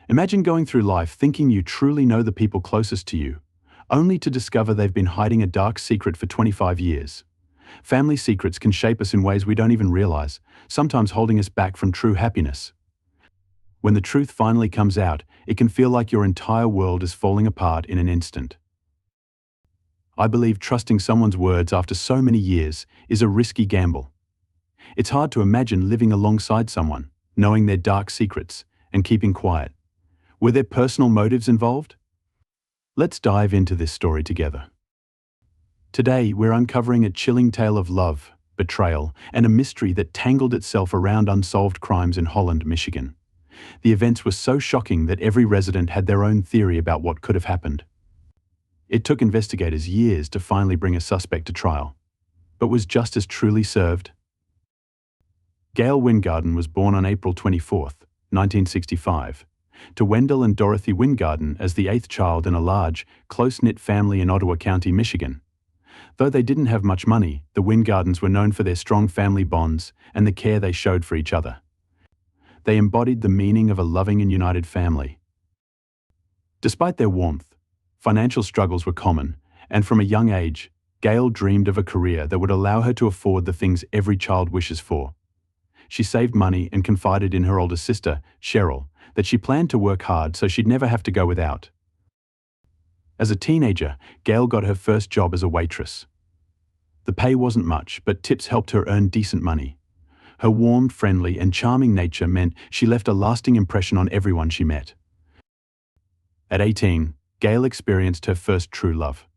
Imagine going through life thinking you truly know the people closest to you, only to discover they've been hiding a dark secret for 25 years. Family secrets can shape us in ways we don't even realize, sometimes holding us back from true happiness. When the truth finally comes out, it can feel like your entire world is falling apart in an instant. I believe trusting someone's words after so many years is a risky gamble. It's hard to imagine living alongside someone, knowing their dark secrets, and keeping quiet. Were there personal motives involved? Let's dive into this story together. Today, we're uncovering a chilling tale of love, betrayal, and a mystery that tangled itself around unsolved crimes in Holland, Michigan. The events were so shocking that every resident had their own theory about what could have happened. It took investigators years to finally bring a suspect to trial. But was justice truly served? Gail Wingarden was born on April 24, 1965, to Wendell and Dorothy Wingarden as the eighth child in a large, close-knit family in Ottawa County, Michigan. Though they didn't have much money, the Wingardens were known for their strong family bonds and the care they showed for each other. They embodied the meaning of a loving and united family. Despite their warmth, financial struggles were common, and from a young age, Gail dreamed of a career that would allow her to afford the things every child wishes for. She saved money and confided in her older sister, Cheryl, that she planned to work hard so she'd never have to go without. As a teenager, Gail got her first job as a waitress. The pay wasn't much, but tips helped her earn decent money. Her warm, friendly, and charming nature meant she left a lasting impression on everyone she met. At 18, Gail experienced her first true love.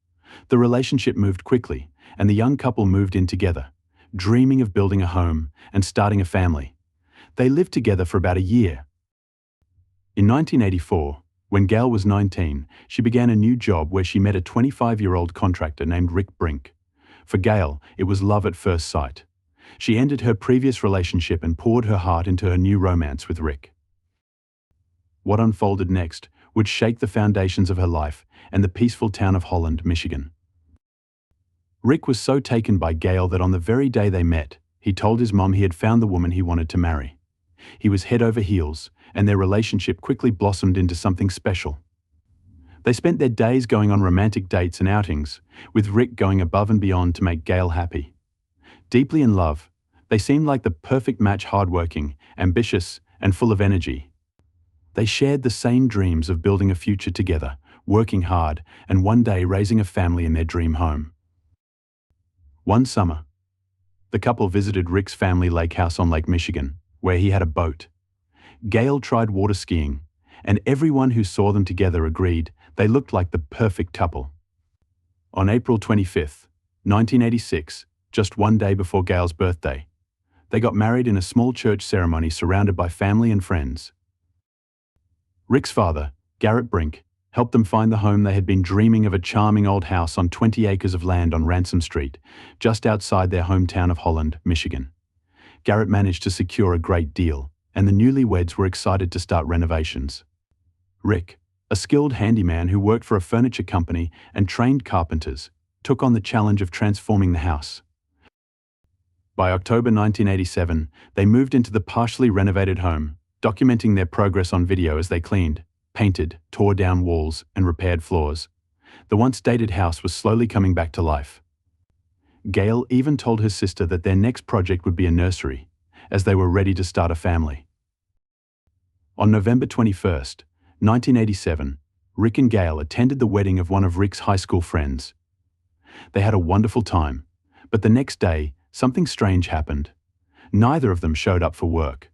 The relationship moved quickly, and the young couple moved in together, dreaming of building a home and starting a family. They lived together for about a year. In 1984, when Gail was 19, she began a new job where she met a 25-year-old contractor named Rick Brink. For Gail, it was love at first sight. She ended her previous relationship and poured her heart into her new romance with Rick. What unfolded next would shake the foundations of her life and the peaceful town of Holland, Michigan. Rick was so taken by Gail that on the very day they met, he told his mom he had found the woman he wanted to marry. He was head over heels, and their relationship quickly blossomed into something special. They spent their days going on romantic dates and outings, with Rick going above and beyond to make Gail happy. Deeply in love, they seemed like the perfect match, hardworking, ambitious, and full of energy. They shared the same dreams of building a future together, working hard, and one day raising a family in their dream home. One summer, the couple visited Rick's family lake house on Lake Michigan, where he had a boat. Gail tried water skiing, and everyone who saw them together agreed they looked like the perfect couple. On April 25, 1986, just one day before Gail's birthday, they got married in a small church ceremony surrounded by family and friends. Rick's father, Garrett Brink, helped them find the home they had been dreaming of, a charming old house on 20 acres of land on Ransom Street, just outside their hometown of Holland, Michigan. Garrett managed to secure a great deal, and the newlyweds were excited to start renovations. Rick, a skilled handyman who worked for a furniture company and trained carpenters, took on the challenge of transforming the house. By October 1987, they moved into the partially renovated home, documenting their progress on video as they cleaned, painted, tore down walls, and repaired floors. The once dated house was slowly coming back to life. Gail even told her sister that their next project would be a nursery, as they were ready to start a family. On November 21, 1987, Rick and Gail attended the wedding of one of Rick's high school friends. They had a wonderful time, but the next day, something strange happened. Neither of them showed up for work.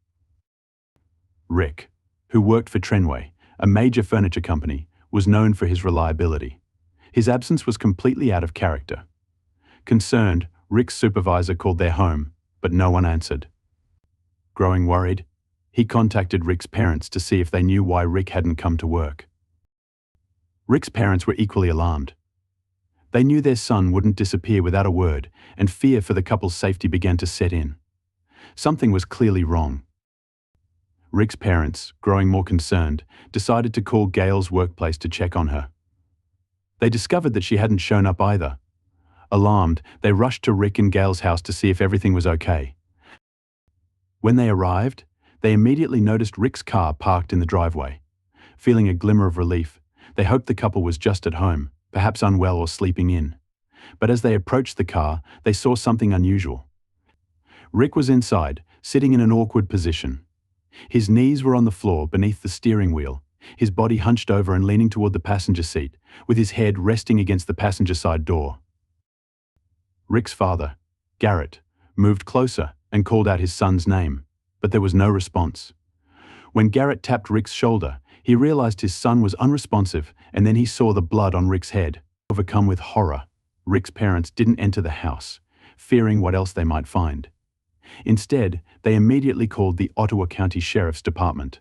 Rick, who worked for Trenway, a major furniture company, was known for his reliability. His absence was completely out of character. Concerned, Rick's supervisor called their home, but no one answered. Growing worried, he contacted Rick's parents to see if they knew why Rick hadn't come to work. Rick's parents were equally alarmed. They knew their son wouldn't disappear without a word, and fear for the couple's safety began to set in. Something was clearly wrong. Rick's parents, growing more concerned, decided to call Gail's workplace to check on her. They discovered that she hadn't shown up either. Alarmed, they rushed to Rick and Gail's house to see if everything was okay. When they arrived, they immediately noticed Rick's car parked in the driveway. Feeling a glimmer of relief, they hoped the couple was just at home, perhaps unwell or sleeping in. But as they approached the car, they saw something unusual. Rick was inside, sitting in an awkward position. His knees were on the floor beneath the steering wheel, his body hunched over and leaning toward the passenger seat, with his head resting against the passenger side door. Rick's father, Garrett, moved closer and called out his son's name, but there was no response. When Garrett tapped Rick's shoulder, he realized his son was unresponsive, and then he saw the blood on Rick's head. Overcome with horror, Rick's parents didn't enter the house, fearing what else they might find. Instead, they immediately called the Ottawa County Sheriff's Department.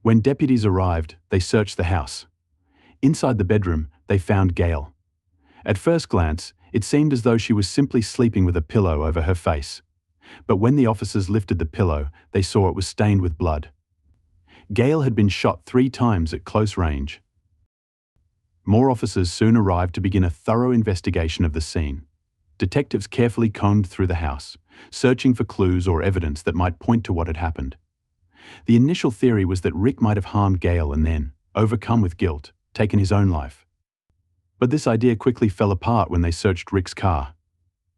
When deputies arrived, they searched the house. Inside the bedroom, they found Gail. At first glance, it seemed as though she was simply sleeping with a pillow over her face. But when the officers lifted the pillow, they saw it was stained with blood. Gail had been shot 3 times at close range. More officers soon arrived to begin a thorough investigation of the scene. Detectives carefully combed through the house, searching for clues or evidence that might point to what had happened. The initial theory was that Rick might have harmed Gail and then, overcome with guilt, taken his own life. But this idea quickly fell apart when they searched Rick's car.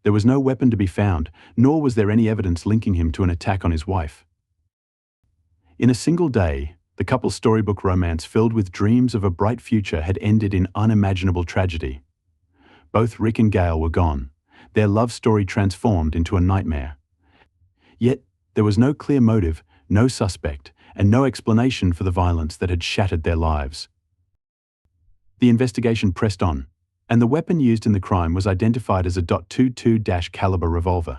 There was no weapon to be found, nor was there any evidence linking him to an attack on his wife. In a single day, the couple's storybook romance filled with dreams of a bright future had ended in unimaginable tragedy. Both Rick and Gail were gone, their love story transformed into a nightmare. Yet, there was no clear motive, no suspect, and no explanation for the violence that had shattered their lives. The investigation pressed on, and the weapon used in the crime was identified as a .22 caliber revolver.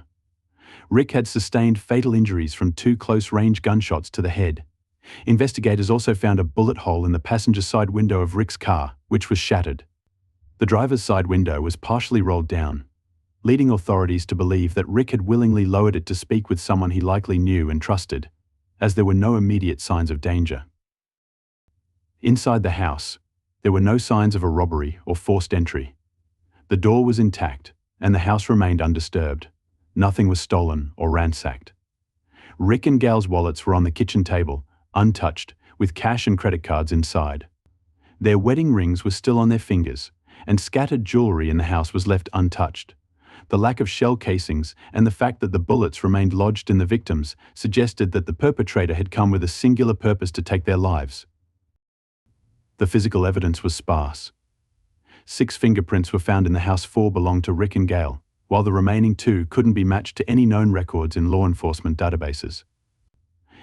Rick had sustained fatal injuries from 2 close-range gunshots to the head. Investigators also found a bullet hole in the passenger side window of Rick's car, which was shattered. The driver's side window was partially rolled down, leading authorities to believe that Rick had willingly lowered it to speak with someone he likely knew and trusted, as there were no immediate signs of danger. Inside the house, there were no signs of a robbery or forced entry. The door was intact, and the house remained undisturbed. Nothing was stolen or ransacked. Rick and Gail's wallets were on the kitchen table, untouched, with cash and credit cards inside. Their wedding rings were still on their fingers, and scattered jewelry in the house was left untouched. The lack of shell casings and the fact that the bullets remained lodged in the victims suggested that the perpetrator had come with a singular purpose to take their lives. The physical evidence was sparse. 6 fingerprints were found in the house. 4 belonged to Rick and Gail, while the remaining 2 couldn't be matched to any known records in law enforcement databases.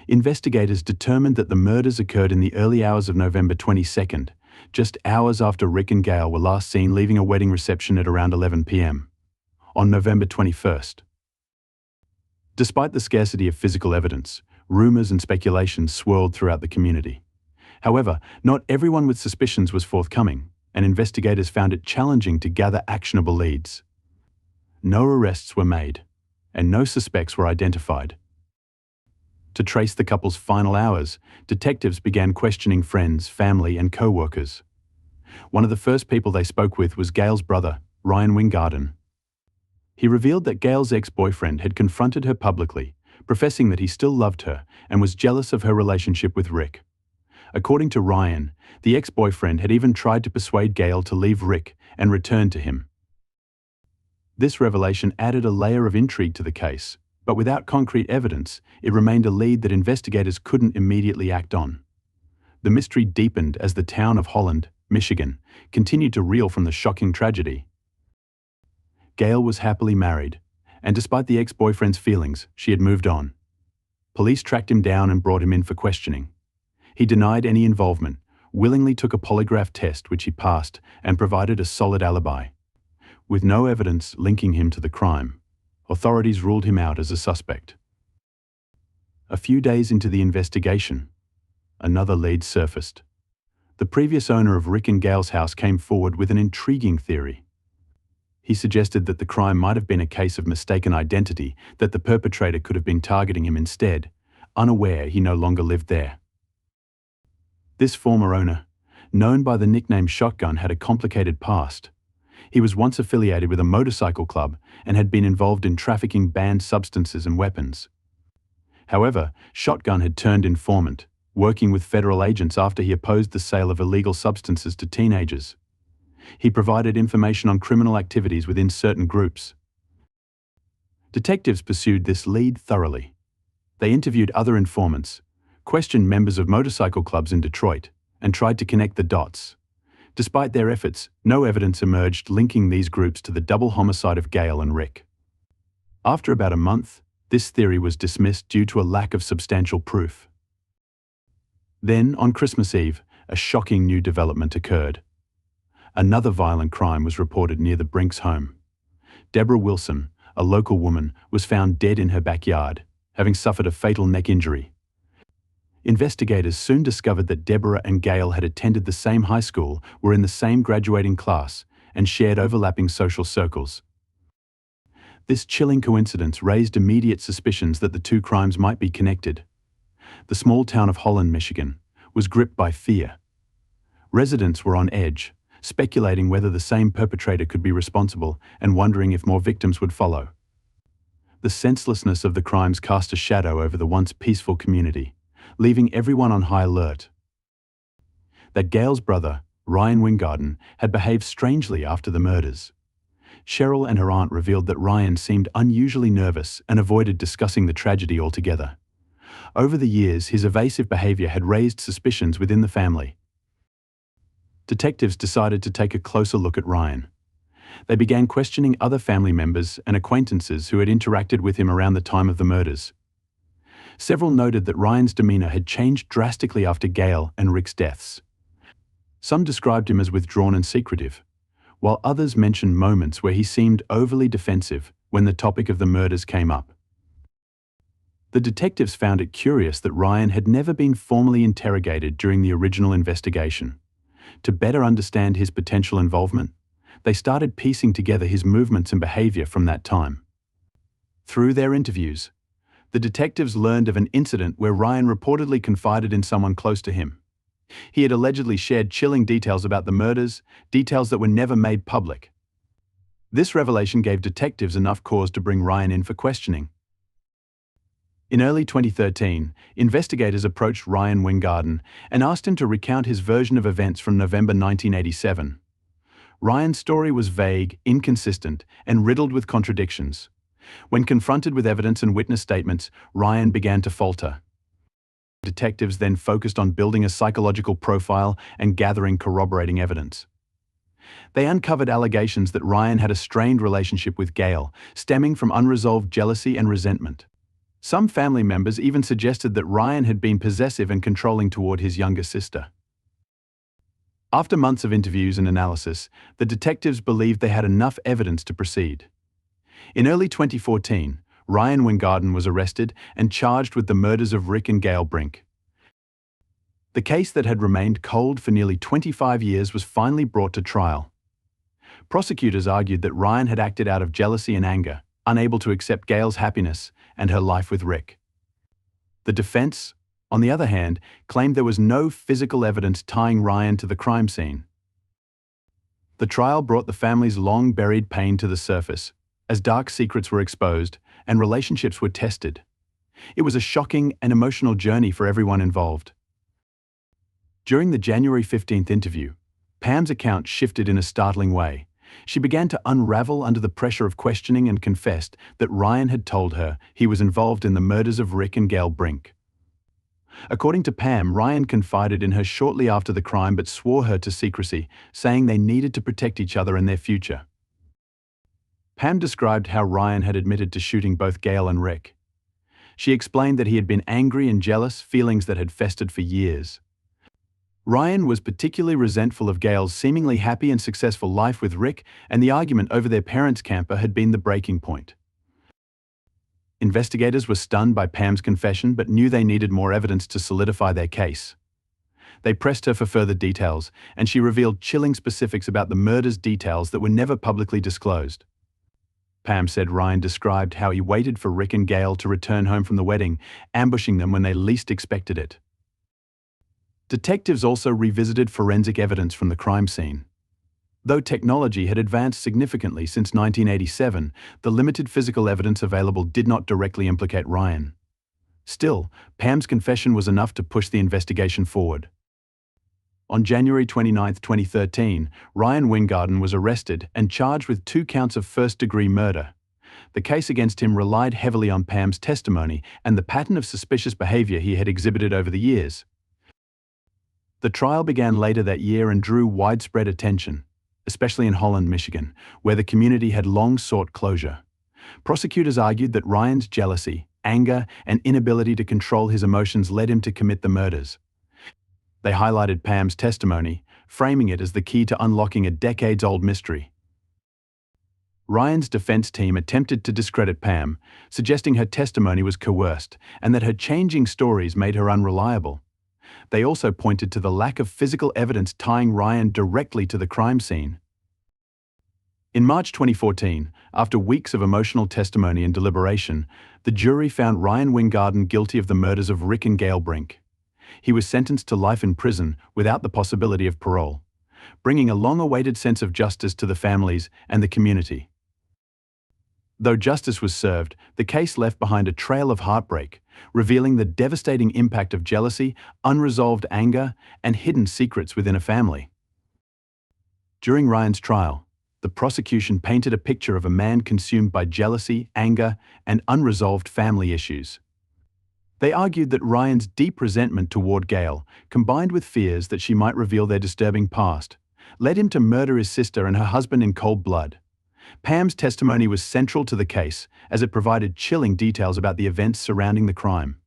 Investigators determined that the murders occurred in the early hours of November 22nd, just hours after Rick and Gail were last seen leaving a wedding reception at around 11 p.m. on November 21st. Despite the scarcity of physical evidence, rumors and speculations swirled throughout the community. However, not everyone with suspicions was forthcoming, and investigators found it challenging to gather actionable leads. No arrests were made, and no suspects were identified. To trace the couple's final hours, detectives began questioning friends, family, and co-workers. One of the first people they spoke with was Gail's brother, Ryan Wingarden. He revealed that Gail's ex-boyfriend had confronted her publicly, professing that he still loved her and was jealous of her relationship with Rick. According to Ryan, the ex-boyfriend had even tried to persuade Gail to leave Rick and return to him. This revelation added a layer of intrigue to the case, but without concrete evidence, it remained a lead that investigators couldn't immediately act on. The mystery deepened as the town of Holland, Michigan, continued to reel from the shocking tragedy. Gail was happily married, and despite the ex-boyfriend's feelings, she had moved on. Police tracked him down and brought him in for questioning. He denied any involvement, willingly took a polygraph test which he passed, and provided a solid alibi. With no evidence linking him to the crime, authorities ruled him out as a suspect. A few days into the investigation, another lead surfaced. The previous owner of Rick and Gail's house came forward with an intriguing theory. He suggested that the crime might have been a case of mistaken identity, that the perpetrator could have been targeting him instead, unaware he no longer lived there. This former owner, known by the nickname Shotgun, had a complicated past. He was once affiliated with a motorcycle club and had been involved in trafficking banned substances and weapons. However, Shotgun had turned informant, working with federal agents after he opposed the sale of illegal substances to teenagers. He provided information on criminal activities within certain groups. Detectives pursued this lead thoroughly. They interviewed other informants, questioned members of motorcycle clubs in Detroit, and tried to connect the dots. Despite their efforts, no evidence emerged linking these groups to the double homicide of Gail and Rick. After about a month, this theory was dismissed due to a lack of substantial proof. Then, on Christmas Eve, a shocking new development occurred. Another violent crime was reported near the Brinks home. Deborah Wilson, a local woman, was found dead in her backyard, having suffered a fatal neck injury. Investigators soon discovered that Deborah and Gail had attended the same high school, were in the same graduating class, and shared overlapping social circles. This chilling coincidence raised immediate suspicions that the two crimes might be connected. The small town of Holland, Michigan, was gripped by fear. Residents were on edge, speculating whether the same perpetrator could be responsible and wondering if more victims would follow. The senselessness of the crimes cast a shadow over the once peaceful community, leaving everyone on high alert. That Gail's brother, Ryan Wingarden, had behaved strangely after the murders. Cheryl and her aunt revealed that Ryan seemed unusually nervous and avoided discussing the tragedy altogether. Over the years, his evasive behavior had raised suspicions within the family. Detectives decided to take a closer look at Ryan. They began questioning other family members and acquaintances who had interacted with him around the time of the murders. Several noted that Ryan's demeanor had changed drastically after Gail and Rick's deaths. Some described him as withdrawn and secretive, while others mentioned moments where he seemed overly defensive when the topic of the murders came up. The detectives found it curious that Ryan had never been formally interrogated during the original investigation. To better understand his potential involvement, they started piecing together his movements and behavior from that time. Through their interviews, the detectives learned of an incident where Ryan reportedly confided in someone close to him. He had allegedly shared chilling details about the murders, details that were never made public. This revelation gave detectives enough cause to bring Ryan in for questioning. In early 2013, investigators approached Ryan Wingarden and asked him to recount his version of events from November 1987. Ryan's story was vague, inconsistent, and riddled with contradictions. When confronted with evidence and witness statements, Ryan began to falter. Detectives then focused on building a psychological profile and gathering corroborating evidence. They uncovered allegations that Ryan had a strained relationship with Gail, stemming from unresolved jealousy and resentment. Some family members even suggested that Ryan had been possessive and controlling toward his younger sister. After months of interviews and analysis, the detectives believed they had enough evidence to proceed. In early 2014, Ryan Wingarden was arrested and charged with the murders of Rick and Gail Brink. The case that had remained cold for nearly 25 years was finally brought to trial. Prosecutors argued that Ryan had acted out of jealousy and anger, unable to accept Gail's happiness and her life with Rick. The defense, on the other hand, claimed there was no physical evidence tying Ryan to the crime scene. The trial brought the family's long-buried pain to the surface, as dark secrets were exposed and relationships were tested. It was a shocking and emotional journey for everyone involved. During the January 15th interview, Pam's account shifted in a startling way. She began to unravel under the pressure of questioning and confessed that Ryan had told her he was involved in the murders of Rick and Gail Brink. According to Pam, Ryan confided in her shortly after the crime but swore her to secrecy, saying they needed to protect each other and their future. Pam described how Ryan had admitted to shooting both Gail and Rick. She explained that he had been angry and jealous, feelings that had festered for years. Ryan was particularly resentful of Gail's seemingly happy and successful life with Rick, and the argument over their parents' camper had been the breaking point. Investigators were stunned by Pam's confession but knew they needed more evidence to solidify their case. They pressed her for further details, and she revealed chilling specifics about the murders, details that were never publicly disclosed. Pam said Ryan described how he waited for Rick and Gail to return home from the wedding, ambushing them when they least expected it. Detectives also revisited forensic evidence from the crime scene. Though technology had advanced significantly since 1987, the limited physical evidence available did not directly implicate Ryan. Still, Pam's confession was enough to push the investigation forward. On January 29, 2013, Ryan Wingarden was arrested and charged with 2 counts of first-degree murder. The case against him relied heavily on Pam's testimony and the pattern of suspicious behavior he had exhibited over the years. The trial began later that year and drew widespread attention, especially in Holland, Michigan, where the community had long sought closure. Prosecutors argued that Ryan's jealousy, anger, and inability to control his emotions led him to commit the murders. They highlighted Pam's testimony, framing it as the key to unlocking a decades-old mystery. Ryan's defense team attempted to discredit Pam, suggesting her testimony was coerced and that her changing stories made her unreliable. They also pointed to the lack of physical evidence tying Ryan directly to the crime scene. In March 2014, after weeks of emotional testimony and deliberation, the jury found Ryan Wingarden guilty of the murders of Rick and Gail Brink. He was sentenced to life in prison without the possibility of parole, bringing a long-awaited sense of justice to the families and the community. Though justice was served, the case left behind a trail of heartbreak, revealing the devastating impact of jealousy, unresolved anger, and hidden secrets within a family. During Ryan's trial, the prosecution painted a picture of a man consumed by jealousy, anger, and unresolved family issues. They argued that Ryan's deep resentment toward Gail, combined with fears that she might reveal their disturbing past, led him to murder his sister and her husband in cold blood. Pam's testimony was central to the case, as it provided chilling details about the events surrounding the crime.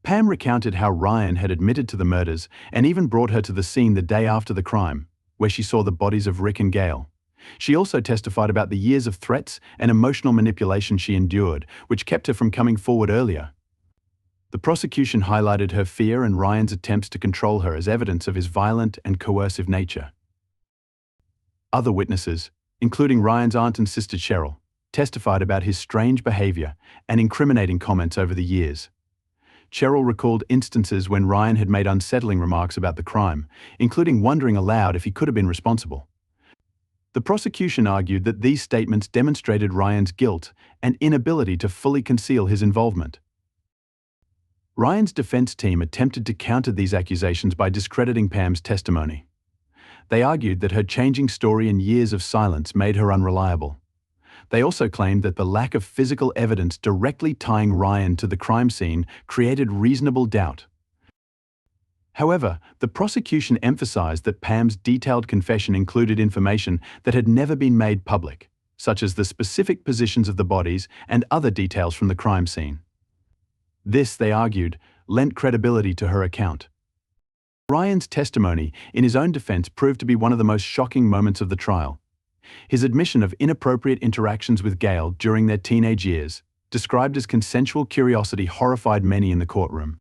Pam recounted how Ryan had admitted to the murders and even brought her to the scene the day after the crime, where she saw the bodies of Rick and Gail. She also testified about the years of threats and emotional manipulation she endured, which kept her from coming forward earlier. The prosecution highlighted her fear and Ryan's attempts to control her as evidence of his violent and coercive nature. Other witnesses, including Ryan's aunt and sister Cheryl, testified about his strange behavior and incriminating comments over the years. Cheryl recalled instances when Ryan had made unsettling remarks about the crime, including wondering aloud if he could have been responsible. The prosecution argued that these statements demonstrated Ryan's guilt and inability to fully conceal his involvement. Ryan's defense team attempted to counter these accusations by discrediting Pam's testimony. They argued that her changing story and years of silence made her unreliable. They also claimed that the lack of physical evidence directly tying Ryan to the crime scene created reasonable doubt. However, the prosecution emphasized that Pam's detailed confession included information that had never been made public, such as the specific positions of the bodies and other details from the crime scene. This, they argued, lent credibility to her account. Ryan's testimony in his own defense proved to be one of the most shocking moments of the trial. His admission of inappropriate interactions with Gail during their teenage years, described as consensual curiosity, horrified many in the courtroom.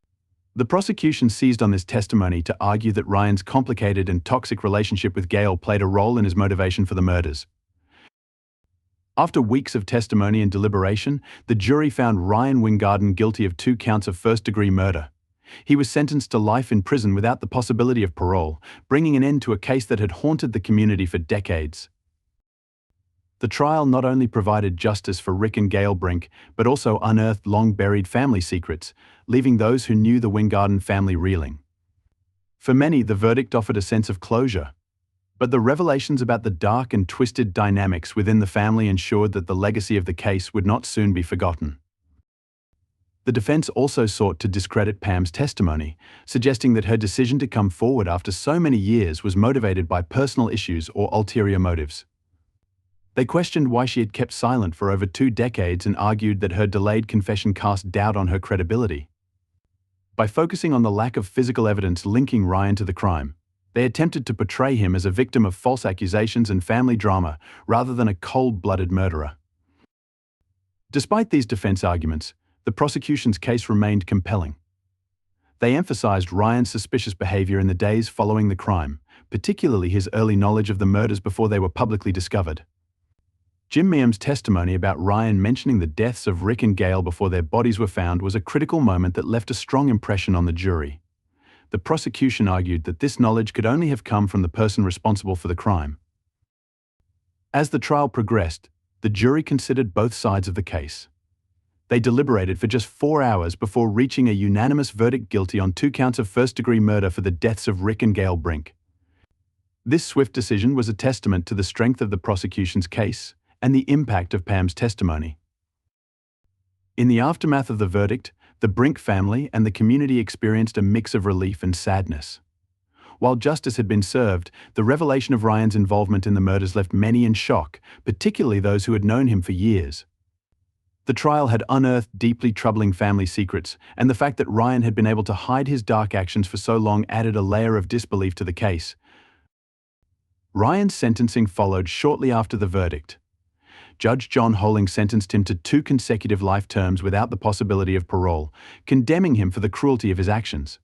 The prosecution seized on this testimony to argue that Ryan's complicated and toxic relationship with Gail played a role in his motivation for the murders. After weeks of testimony and deliberation, the jury found Ryan Wingarden guilty of 2 counts of first-degree murder. He was sentenced to life in prison without the possibility of parole, bringing an end to a case that had haunted the community for decades. The trial not only provided justice for Rick and Gail Brink, but also unearthed long-buried family secrets, leaving those who knew the Wingarden family reeling. For many, the verdict offered a sense of closure. But the revelations about the dark and twisted dynamics within the family ensured that the legacy of the case would not soon be forgotten. The defense also sought to discredit Pam's testimony, suggesting that her decision to come forward after so many years was motivated by personal issues or ulterior motives. They questioned why she had kept silent for over 2 decades and argued that her delayed confession cast doubt on her credibility. By focusing on the lack of physical evidence linking Ryan to the crime, they attempted to portray him as a victim of false accusations and family drama rather than a cold-blooded murderer. Despite these defense arguments, the prosecution's case remained compelling. They emphasized Ryan's suspicious behavior in the days following the crime, particularly his early knowledge of the murders before they were publicly discovered. Jim Meehan's testimony about Ryan mentioning the deaths of Rick and Gail before their bodies were found was a critical moment that left a strong impression on the jury. The prosecution argued that this knowledge could only have come from the person responsible for the crime. As the trial progressed, the jury considered both sides of the case. They deliberated for just 4 hours before reaching a unanimous verdict guilty on 2 counts of first-degree murder for the deaths of Rick and Gail Brink. This swift decision was a testament to the strength of the prosecution's case and the impact of Pam's testimony. In the aftermath of the verdict, the Brink family and the community experienced a mix of relief and sadness. While justice had been served, the revelation of Ryan's involvement in the murders left many in shock, particularly those who had known him for years. The trial had unearthed deeply troubling family secrets, and the fact that Ryan had been able to hide his dark actions for so long added a layer of disbelief to the case. Ryan's sentencing followed shortly after the verdict. Judge John Holing sentenced him to 2 consecutive life terms without the possibility of parole, condemning him for the cruelty of his actions.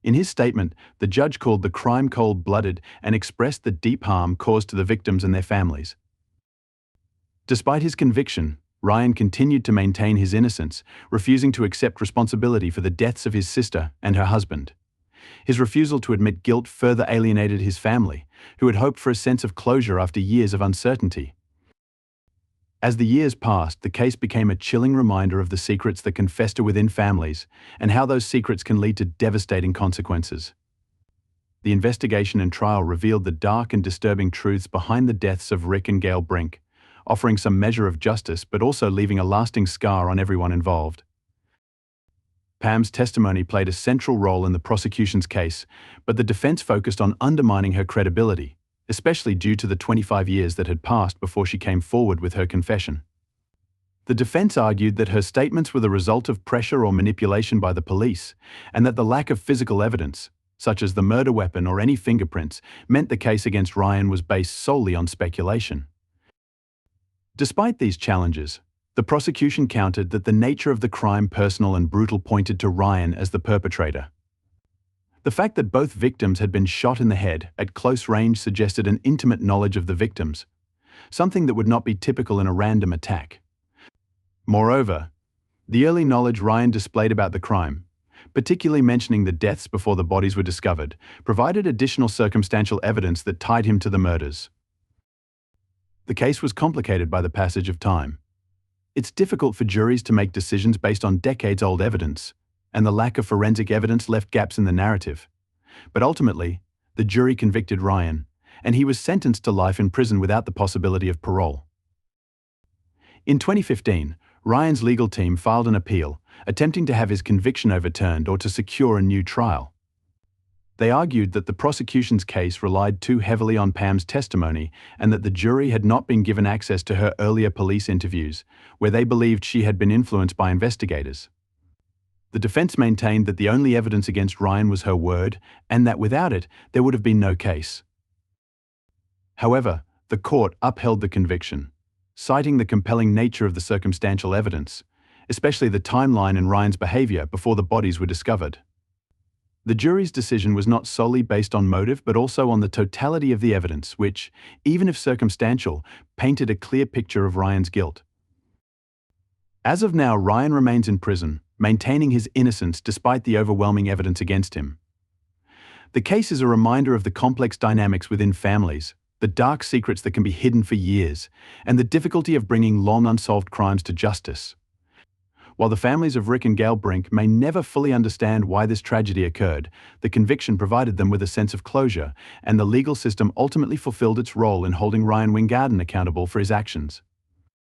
In his statement, the judge called the crime cold-blooded and expressed the deep harm caused to the victims and their families. Despite his conviction, Ryan continued to maintain his innocence, refusing to accept responsibility for the deaths of his sister and her husband. His refusal to admit guilt further alienated his family, who had hoped for a sense of closure after years of uncertainty. As the years passed, the case became a chilling reminder of the secrets that can fester within families and how those secrets can lead to devastating consequences. The investigation and trial revealed the dark and disturbing truths behind the deaths of Rick and Gail Brink, offering some measure of justice but also leaving a lasting scar on everyone involved. Pam's testimony played a central role in the prosecution's case, but the defense focused on undermining her credibility, especially due to the 25 years that had passed before she came forward with her confession. The defense argued that her statements were the result of pressure or manipulation by the police, and that the lack of physical evidence, such as the murder weapon or any fingerprints, meant the case against Ryan was based solely on speculation. Despite these challenges, the prosecution countered that the nature of the crime, personal and brutal, pointed to Ryan as the perpetrator. The fact that both victims had been shot in the head at close range suggested an intimate knowledge of the victims, something that would not be typical in a random attack. Moreover, the early knowledge Ryan displayed about the crime, particularly mentioning the deaths before the bodies were discovered, provided additional circumstantial evidence that tied him to the murders. The case was complicated by the passage of time. It's difficult for juries to make decisions based on decades-old evidence, and the lack of forensic evidence left gaps in the narrative. But ultimately, the jury convicted Ryan, and he was sentenced to life in prison without the possibility of parole. In 2015, Ryan's legal team filed an appeal, attempting to have his conviction overturned or to secure a new trial. They argued that the prosecution's case relied too heavily on Pam's testimony and that the jury had not been given access to her earlier police interviews, where they believed she had been influenced by investigators. The defense maintained that the only evidence against Ryan was her word, and that without it, there would have been no case. However, the court upheld the conviction, citing the compelling nature of the circumstantial evidence, especially the timeline in Ryan's behavior before the bodies were discovered. The jury's decision was not solely based on motive but also on the totality of the evidence, which, even if circumstantial, painted a clear picture of Ryan's guilt. As of now, Ryan remains in prison, maintaining his innocence despite the overwhelming evidence against him. The case is a reminder of the complex dynamics within families, the dark secrets that can be hidden for years, and the difficulty of bringing long unsolved crimes to justice. While the families of Rick and Gail Brink may never fully understand why this tragedy occurred, the conviction provided them with a sense of closure, and the legal system ultimately fulfilled its role in holding Ryan Wingarden accountable for his actions.